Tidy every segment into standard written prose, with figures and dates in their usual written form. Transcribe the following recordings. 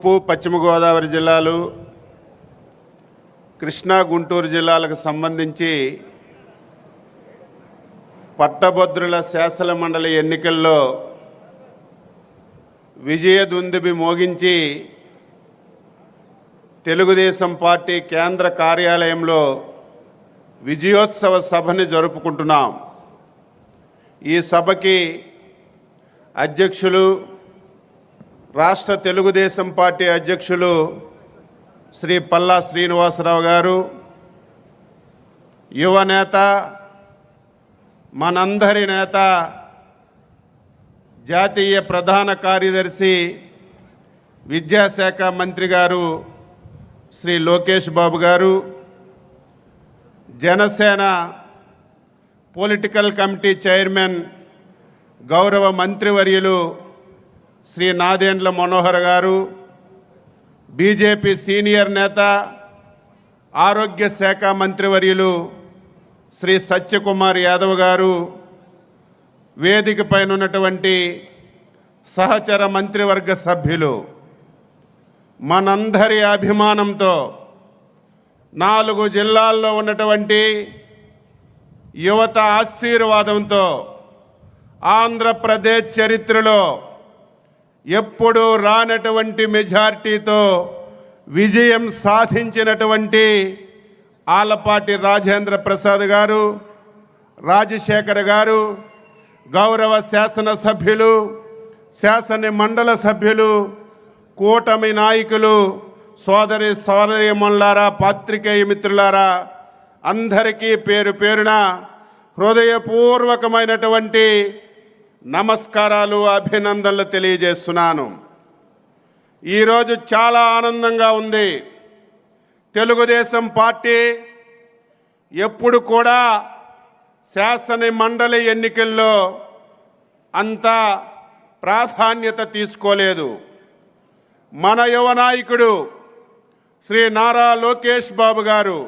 పశ్చిమ గోదావరి జిల్లాలు, కృష్ణా గుంటూరు జిల్లాలకు సంబంధించి పట్టభద్రుల శాసన మండలి ఎన్నికల్లో విజయదుందుబి మోగించి తెలుగుదేశం పార్టీ కేంద్ర కార్యాలయంలో విజయోత్సవ సభని జరుపుకుంటున్నాం. ఈ సభకి అధ్యక్షులు, రాష్ట్ర తెలుగుదేశం పార్టీ అధ్యక్షులు శ్రీ పల్లా శ్రీనివాసరావు గారు, యువనేత, మనందరి నేత, జాతీయ ప్రధాన కార్యదర్శి, విద్యాశాఖ మంత్రి గారు శ్రీ లోకేష్ బాబు గారు, జనసేన పొలిటికల్ కమిటీ చైర్మన్ గౌరవ మంత్రివర్యులు శ్రీ నాదెండ్ల మనోహర్ గారు, బీజేపీ సీనియర్ నేత, ఆరోగ్య శాఖ మంత్రివర్యులు శ్రీ సత్యకుమార్ యాదవ్ గారు, వేదిక పైన ఉన్నటువంటి సహచర మంత్రివర్గ సభ్యులు, మనందరి అభిమానంతో 4 జిల్లాల్లో ఉన్నటువంటి యువత ఆశీర్వాదంతో ఆంధ్రప్రదేశ్ చరిత్రలో ఎప్పుడూ రానటువంటి మెజార్టీతో విజయం సాధించినటువంటి ఆలపాటి రాజేంద్ర ప్రసాద్ గారు, రాజశేఖర్ గారు, గౌరవ శాసనసభ్యులు, శాసన మండల సభ్యులు, కూటమి నాయకులు, సోదరీమణులారా, పాత్రికేయ మిత్రులారా, అందరికీ పేరు పేరున హృదయపూర్వకమైనటువంటి నమస్కారాలు, అభినందనలు తెలియజేస్తున్నాను. ఈరోజు చాలా ఆనందంగా ఉంది. తెలుగుదేశం పార్టీ ఎప్పుడు కూడా శాసన మండలి ఎన్నికల్లో అంత ప్రాధాన్యత తీసుకోలేదు. మన యువ నాయకుడు శ్రీ నారా లోకేష్ బాబు గారు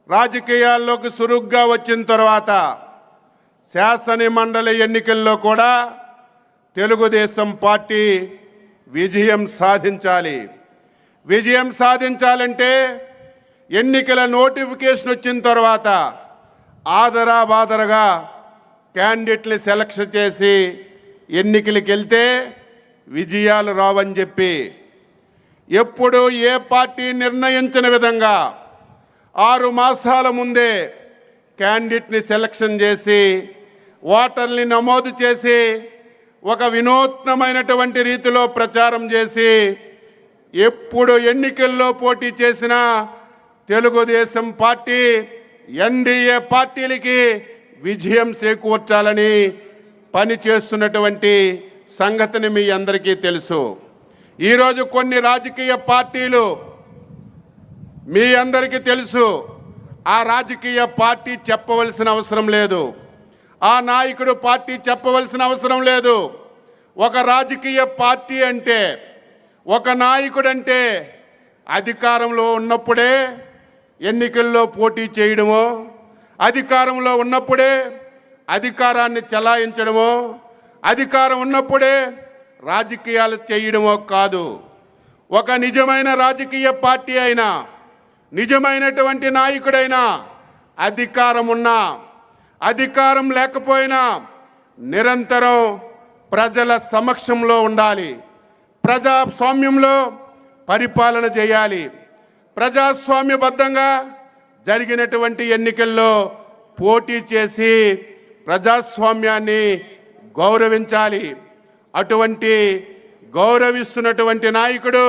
రాజకీయాల్లోకి చురుగ్గా వచ్చిన తర్వాత శాసన మండలి ఎన్నికల్లో కూడా తెలుగుదేశం పార్టీ విజయం సాధించాలి. విజయం సాధించాలంటే ఎన్నికల నోటిఫికేషన్ వచ్చిన తర్వాత ఆదరాబాదరగా క్యాండిడేట్ని సెలక్షన్ చేసి ఎన్నికలకు వెళ్తే విజయాలు రావని చెప్పి ఎప్పుడు ఏ పార్టీ నిర్ణయించిన విధంగా 6 మాసాల ముందే క్యాండిడేట్ని సెలక్షన్ చేసి ఓటర్ని నమోదు చేసి ఒక వినూత్నమైనటువంటి రీతిలో ప్రచారం చేసి ఎప్పుడు ఎన్నికల్లో పోటీ చేసిన తెలుగుదేశం పార్టీ, ఎన్డీఏ పార్టీలకి విజయం చేకూర్చాలని పనిచేస్తున్నటువంటి సంగతిని మీ అందరికీ తెలుసు. ఈరోజు కొన్ని రాజకీయ పార్టీలు మీ అందరికీ తెలుసు. ఆ రాజకీయ పార్టీ చెప్పవలసిన అవసరం లేదు, ఆ నాయకుడు పార్టీ చెప్పవలసిన అవసరం లేదు. ఒక రాజకీయ పార్టీ అంటే, ఒక నాయకుడంటే అధికారంలో ఉన్నప్పుడే ఎన్నికల్లో పోటీ చేయడమో, అధికారంలో ఉన్నప్పుడే అధికారాన్ని చెలాయించడమో, అధికారం ఉన్నప్పుడే రాజకీయాలు చేయడమో కాదు. ఒక నిజమైన రాజకీయ పార్టీ అయినా, నిజమైనటువంటి నాయకుడైనా అధికారం ఉన్నా, అధికారం లేకపోయినా నిరంతరం ప్రజల సమక్షంలో ఉండాలి. ప్రజాస్వామ్యంలో పరిపాలన చేయాలి. ప్రజాస్వామ్యబద్ధంగా జరిగినటువంటి ఎన్నికల్లో పోటీ చేసి ప్రజాస్వామ్యాన్ని గౌరవించాలి. అటువంటి గౌరవిస్తున్నటువంటి నాయకుడు